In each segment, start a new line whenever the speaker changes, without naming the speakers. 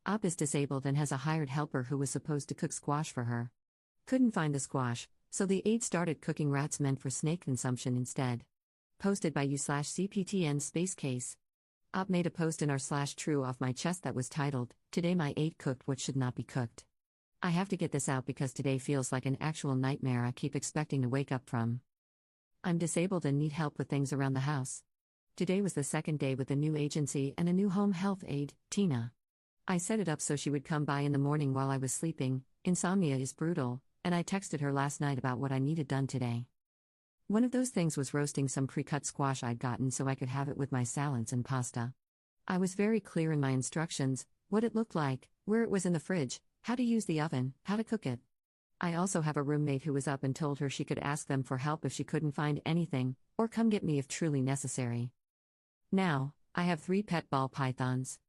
Op is disabled and has a hired helper who was supposed to cook squash for her. Couldn't find the squash, so the aide started cooking rats meant for snake consumption instead. Posted by u/cptn space case. Op made a post in r/true off my chest that was titled, "Today my aide cooked what should not be cooked." I have to get this out because today feels like an actual nightmare I keep expecting to wake up from. I'm disabled and need help with things around the house. Today was the second day with a new agency and a new home health aide, Tina. I set it up so she would come by in the morning while I was sleeping. Insomnia is brutal, and I texted her last night about what I needed done today. One of those things was roasting some pre-cut squash I'd gotten so I could have it with my salads and pasta. I was very clear in my instructions, what it looked like, where it was in the fridge, how to use the oven, how to cook it. I also have a roommate who was up and told her she could ask them for help if she couldn't find anything, or come get me if truly necessary. Now, I have 3 pet ball pythons.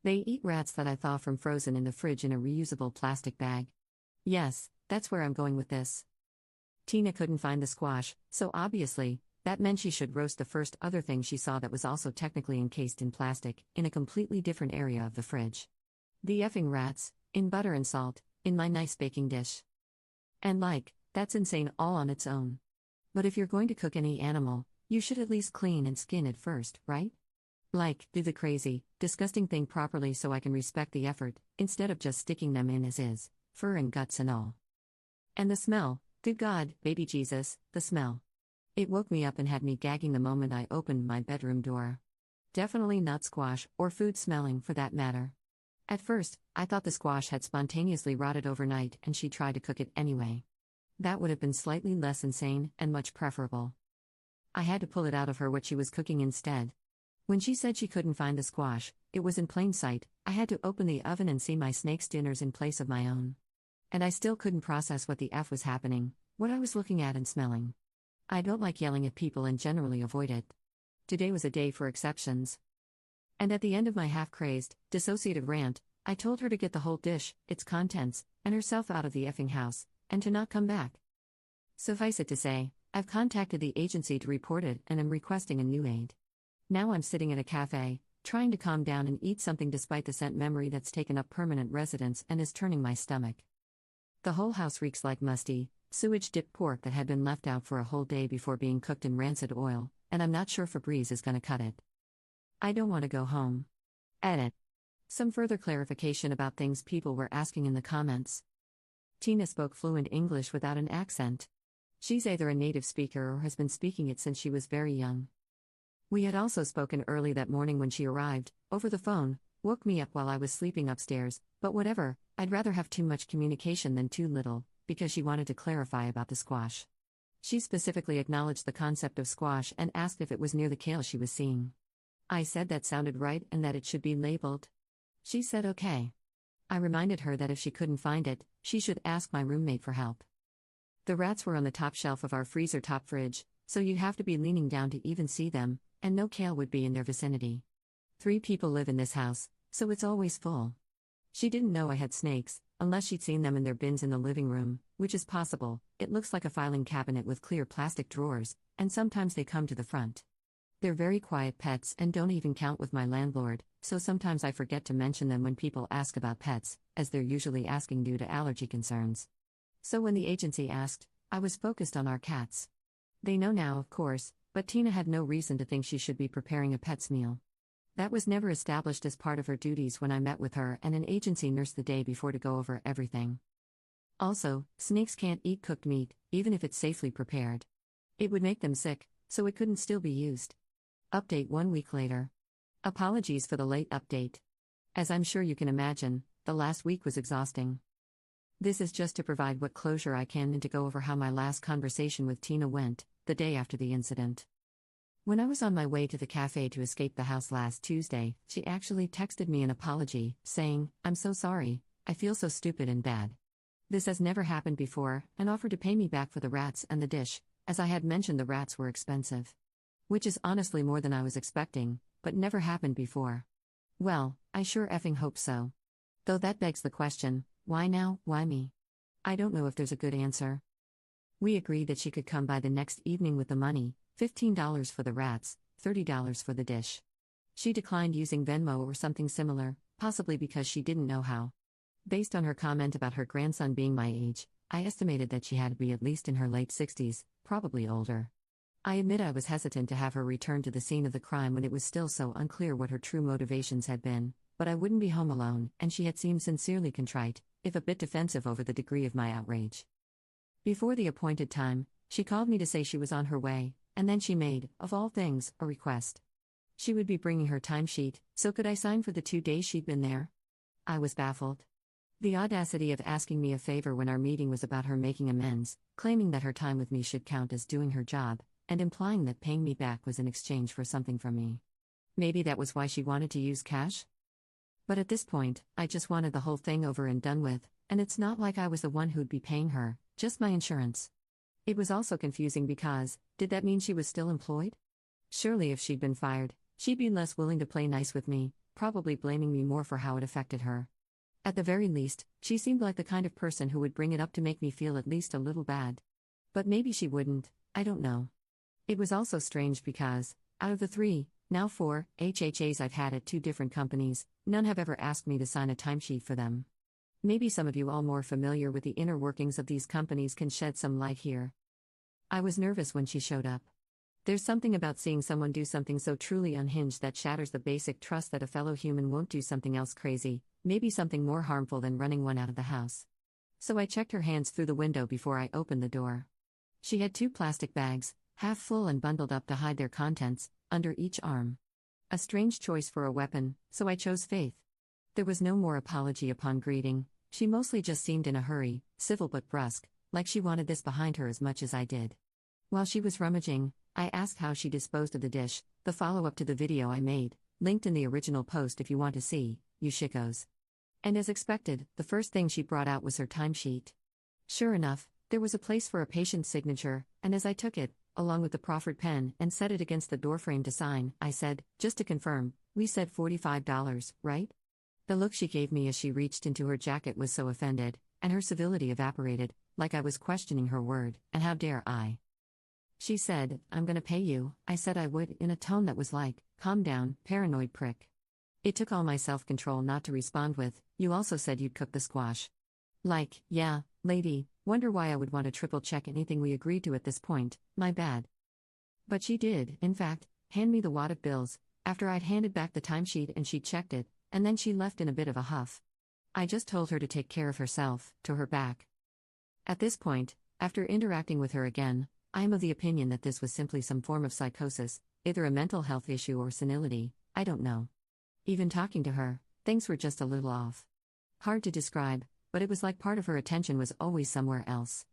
They eat rats that I thaw from frozen in the fridge in a reusable plastic bag. Yes, that's where I'm going with this. Tina couldn't find the squash, so obviously, that meant she should roast the first other thing she saw that was also technically encased in plastic, in a completely different area of the fridge. The effing rats, in butter and salt, in my nice baking dish. And that's insane all on its own. But if you're going to cook any animal, you should at least clean and skin it first, right? Do the crazy, disgusting thing properly so I can respect the effort, instead of just sticking them in as is, fur and guts and all. And the smell, good God, baby Jesus, the smell. It woke me up and had me gagging the moment I opened my bedroom door. Definitely not squash, or food smelling for that matter. At first, I thought the squash had spontaneously rotted overnight and she tried to cook it anyway. That would have been slightly less insane, and much preferable. I had to pull it out of her what she was cooking instead. When she said she couldn't find the squash, it was in plain sight. I had to open the oven and see my snake's dinners in place of my own. And I still couldn't process what the F was happening, what I was looking at and smelling. I don't like yelling at people and generally avoid it. Today was a day for exceptions. And at the end of my half-crazed, dissociative rant, I told her to get the whole dish, its contents, and herself out of the effing house, and to not come back. Suffice it to say, I've contacted the agency to report it and am requesting a new aide. Now I'm sitting in a cafe, trying to calm down and eat something despite the scent memory that's taken up permanent residence and is turning my stomach. The whole house reeks like musty, sewage-dipped pork that had been left out for a whole day before being cooked in rancid oil, and I'm not sure Febreze is gonna cut it. I don't want to go home. Edit. Some further clarification about things people were asking in the comments. Tina spoke fluent English without an accent. She's either a native speaker or has been speaking it since she was very young. We had also spoken early that morning when she arrived, over the phone, woke me up while I was sleeping upstairs, but whatever, I'd rather have too much communication than too little, because she wanted to clarify about the squash. She specifically acknowledged the concept of squash and asked if it was near the kale she was seeing. I said that sounded right and that it should be labeled. She said okay. I reminded her that if she couldn't find it, she should ask my roommate for help. The rats were on the top shelf of our freezer top fridge, so you'd have to be leaning down to even see them, and no kale would be in their vicinity. 3 people live in this house, so it's always full. She didn't know I had snakes, unless she'd seen them in their bins in the living room, which is possible. It looks like a filing cabinet with clear plastic drawers, and sometimes they come to the front. They're very quiet pets and don't even count with my landlord, so sometimes I forget to mention them when people ask about pets, as they're usually asking due to allergy concerns. So when the agency asked, I was focused on our cats. They know now, of course, but Tina had no reason to think she should be preparing a pet's meal. That was never established as part of her duties when I met with her and an agency nurse the day before to go over everything. Also, snakes can't eat cooked meat, even if it's safely prepared. It would make them sick, so it couldn't still be used. Update 1 week later. Apologies for the late update. As I'm sure you can imagine, the last week was exhausting. This is just to provide what closure I can and to go over how my last conversation with Tina went, the day after the incident. When I was on my way to the cafe to escape the house last Tuesday, she actually texted me an apology, saying, "I'm so sorry, I feel so stupid and bad. This has never happened before," and offered to pay me back for the rats and the dish, as I had mentioned the rats were expensive. Which is honestly more than I was expecting, but never happened before. Well, I sure effing hope so. Though that begs the question, why now, why me? I don't know if there's a good answer. We agreed that she could come by the next evening with the money, $15 for the rats, $30 for the dish. She declined using Venmo or something similar, possibly because she didn't know how. Based on her comment about her grandson being my age, I estimated that she had to be at least in her late 60s, probably older. I admit I was hesitant to have her return to the scene of the crime when it was still so unclear what her true motivations had been, but I wouldn't be home alone, and she had seemed sincerely contrite, if a bit defensive over the degree of my outrage. Before the appointed time, she called me to say she was on her way, and then she made, of all things, a request. She would be bringing her timesheet, so could I sign for the 2 days she'd been there? I was baffled. The audacity of asking me a favor when our meeting was about her making amends, claiming that her time with me should count as doing her job, and implying that paying me back was in exchange for something from me. Maybe that was why she wanted to use cash? But at this point, I just wanted the whole thing over and done with, and it's not like I was the one who'd be paying her, just my insurance. It was also confusing because, did that mean she was still employed? Surely if she'd been fired, she'd be less willing to play nice with me, probably blaming me more for how it affected her. At the very least, she seemed like the kind of person who would bring it up to make me feel at least a little bad. But maybe she wouldn't, I don't know. It was also strange because, out of the 3, now 4, HHAs I've had at 2 different companies, none have ever asked me to sign a timesheet for them. Maybe some of you all more familiar with the inner workings of these companies can shed some light here. I was nervous when she showed up. There's something about seeing someone do something so truly unhinged that shatters the basic trust that a fellow human won't do something else crazy, maybe something more harmful than running one out of the house. So I checked her hands through the window before I opened the door. She had 2 plastic bags, half full and bundled up to hide their contents, under each arm. A strange choice for a weapon, so I chose Faith. There was no more apology upon greeting, she mostly just seemed in a hurry, civil but brusque, like she wanted this behind her as much as I did. While she was rummaging, I asked how she disposed of the dish, the follow-up to the video I made, linked in the original post if you want to see, you shickos. And as expected, the first thing she brought out was her timesheet. Sure enough, there was a place for a patient's signature, and as I took it, along with the proffered pen, and set it against the doorframe to sign, I said, just to confirm, we said $45, right? The look she gave me as she reached into her jacket was so offended, and her civility evaporated, like I was questioning her word, and how dare I? She said, I'm gonna pay you. I said I would, in a tone that was like, calm down, paranoid prick. It took all my self-control not to respond with, you also said you'd cook the squash. Like, yeah, lady, wonder why I would want to triple-check anything we agreed to at this point, my bad. But she did, in fact, hand me the wad of bills, after I'd handed back the timesheet and she checked it, and then she left in a bit of a huff. I just told her to take care of herself, to her back. At this point, after interacting with her again, I am of the opinion that this was simply some form of psychosis, either a mental health issue or senility, I don't know. Even talking to her, things were just a little off. Hard to describe, but it was like part of her attention was always somewhere else.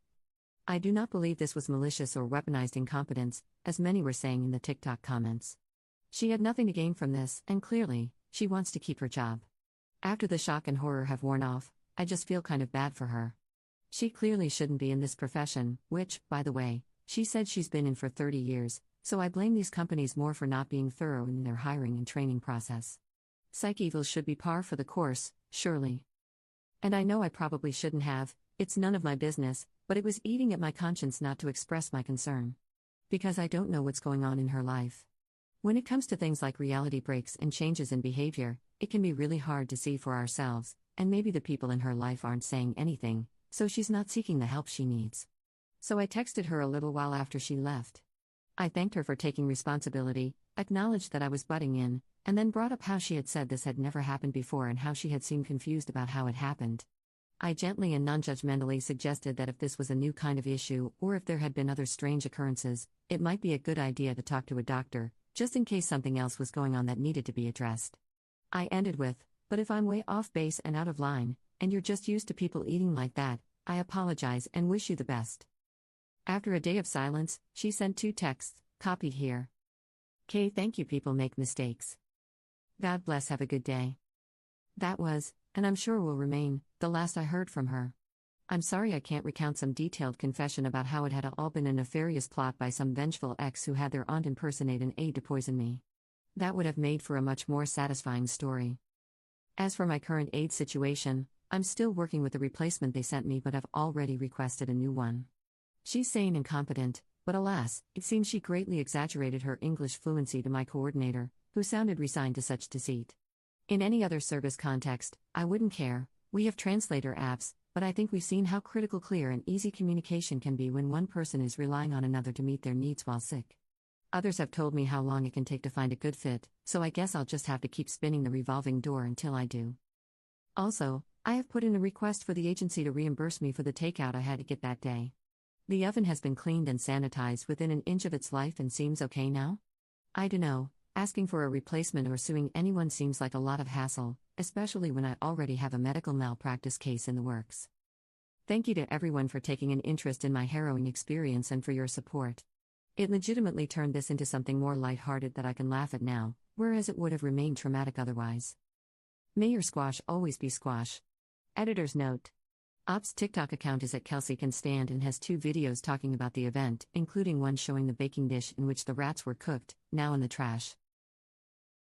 I do not believe this was malicious or weaponized incompetence, as many were saying in the TikTok comments. She had nothing to gain from this, and clearly, she wants to keep her job. After the shock and horror have worn off, I just feel kind of bad for her. She clearly shouldn't be in this profession, which, by the way, she said she's been in for 30 years, so I blame these companies more for not being thorough in their hiring and training process. Psych evils should be par for the course, surely. And I know I probably shouldn't have, it's none of my business, but it was eating at my conscience not to express my concern. Because I don't know what's going on in her life. When it comes to things like reality breaks and changes in behavior, it can be really hard to see for ourselves, and maybe the people in her life aren't saying anything, so she's not seeking the help she needs. So I texted her a little while after she left. I thanked her for taking responsibility, acknowledged that I was butting in, and then brought up how she had said this had never happened before and how she had seemed confused about how it happened. I gently and non-judgmentally suggested that if this was a new kind of issue, or if there had been other strange occurrences, it might be a good idea to talk to a doctor, just in case something else was going on that needed to be addressed. I ended with, but if I'm way off base and out of line, and you're just used to people eating like that, I apologize and wish you the best. After a day of silence, she sent 2 texts, copied here. K. Thank you. People make mistakes. God bless. Have a good day. That was, and I'm sure will remain, the last I heard from her. I'm sorry I can't recount some detailed confession about how it had all been a nefarious plot by some vengeful ex who had their aunt impersonate an aide to poison me. That would have made for a much more satisfying story. As for my current aide situation, I'm still working with the replacement they sent me but have already requested a new one. She's sane and competent, but alas, it seems she greatly exaggerated her English fluency to my coordinator, who sounded resigned to such deceit. In any other service context, I wouldn't care. We have translator apps, but I think we've seen how critical clear and easy communication can be when one person is relying on another to meet their needs while sick. Others have told me how long it can take to find a good fit, so I guess I'll just have to keep spinning the revolving door until I do. Also, I have put in a request for the agency to reimburse me for the takeout I had to get that day. The oven has been cleaned and sanitized within an inch of its life and seems okay now? I dunno, asking for a replacement or suing anyone seems like a lot of hassle, especially when I already have a medical malpractice case in the works. Thank you to everyone for taking an interest in my harrowing experience and for your support. It legitimately turned this into something more lighthearted that I can laugh at now, whereas it would have remained traumatic otherwise. May your squash always be squash. Editor's note. Op's TikTok account is at Kelsey Can Stand and has 2 videos talking about the event, including one showing the baking dish in which the rats were cooked, now in the trash.